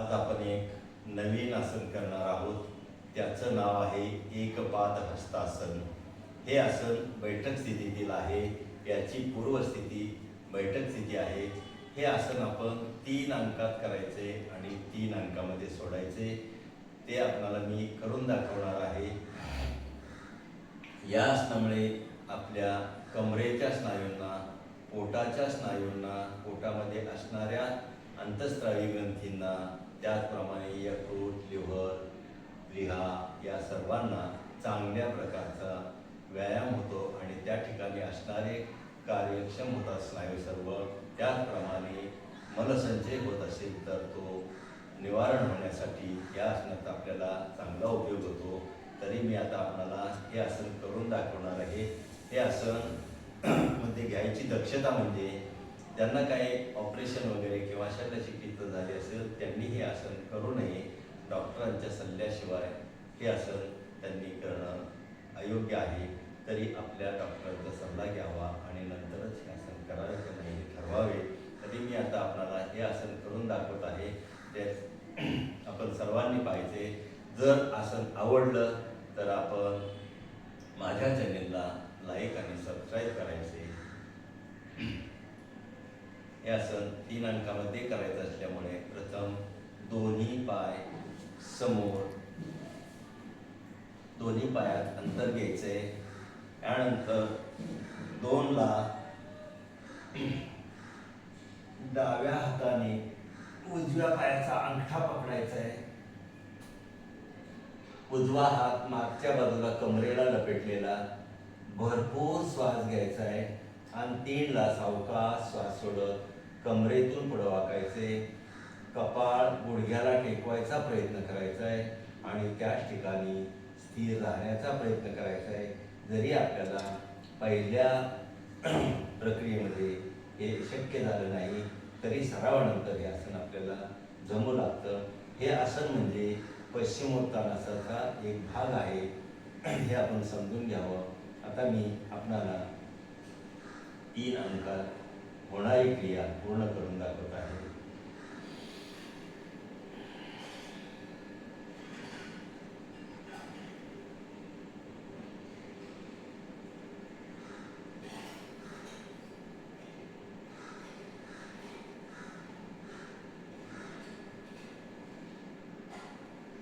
आज आपण एक नवीन आसन करणार आहोत. त्याचं नाव आहे एकपाद हस्तासन. हे आसन बैठक स्थितीतील आहे. याची पूर्वस्थिती बैठक स्थिती आहे. हे आसन आपण 3 अंकात करायचे आणि 3 अंकामध्ये सोडायचे. ते आपल्याला मी करून दाखवणार आहे. या आसनामुळे आपल्या कमरेच्या स्नायूंना, पोटाच्या स्नायूंना, पोटामध्ये असणाऱ्या अंतःस्रावी ग्रंथींना, त्याचप्रमाणे यकृत, लिव्हर, प्लीहा या सर्वांना चांगल्या प्रकारचा व्यायाम होतो आणि त्या ठिकाणी असणारे कार्यक्षम होतात स्नायू सर्व. त्याचप्रमाणे मलसंचय होत असेल तर तो निवारण होण्यासाठी या आसनाचा आपल्याला चांगला उपयोग होतो. तरी मी आता आपल्याला हे आसन करून दाखवणार आहे. हे आसन मध्ये घ्यायची दक्षता म्हणजे ज्यांना काही ऑपरेशन वगैरे किंवा शल्यचिकित्सा झाली असेल त्यांनी हे आसन करू नये. डॉक्टरांच्या सल्ल्याशिवाय हे आसन त्यांनी करणं अयोग्य आहे. तरी आपल्या डॉक्टरांचा सल्ला घ्यावा आणि नंतरच हे आसन करावे की नाही हे ठरवावे. तरी मी आता आपल्याला हे आसन करून दाखवत आहे. ते आपण सर्वांनी पाहिजे. जर आसन आवडलं तर आपण माझ्या चॅनेलला लाईक आणि सबस्क्राईब करायचे. हे आसन 3 अंकामध्ये करायचं असल्यामुळे प्रथम दोन्ही पाय समोर, दोन्ही पायात अंतर घ्यायचे. त्यानंतर 2ला डाव्या हाताने उजव्या पायाचा अंगठा पकडायचा आहे. उजवा हात मागच्या बाजूला कमरेला लपेटलेला. भरपूर श्वास घ्यायचा आहे आणि 3ला सावकाश श्वास सोडत कमरेतून पुढे वाकायचे. कपाळ गुडघ्याला टेकवायचा प्रयत्न करायचा आहे आणि त्याच ठिकाणी स्थिर राहण्याचा प्रयत्न करायचा आहे. जरी आपल्याला पहिल्या प्रक्रियेमध्ये हे शक्य झालं नाही तरी सरावानंतर हे आसन आपल्याला जमू लागतं. हे आसन म्हणजे पश्चिमोत्तानाचा एक भाग आहे. हे आपण समजून घ्यावं. आता मी आपणाला 3 अंकात होणारी क्रिया पूर्ण करून दाखवत आहे.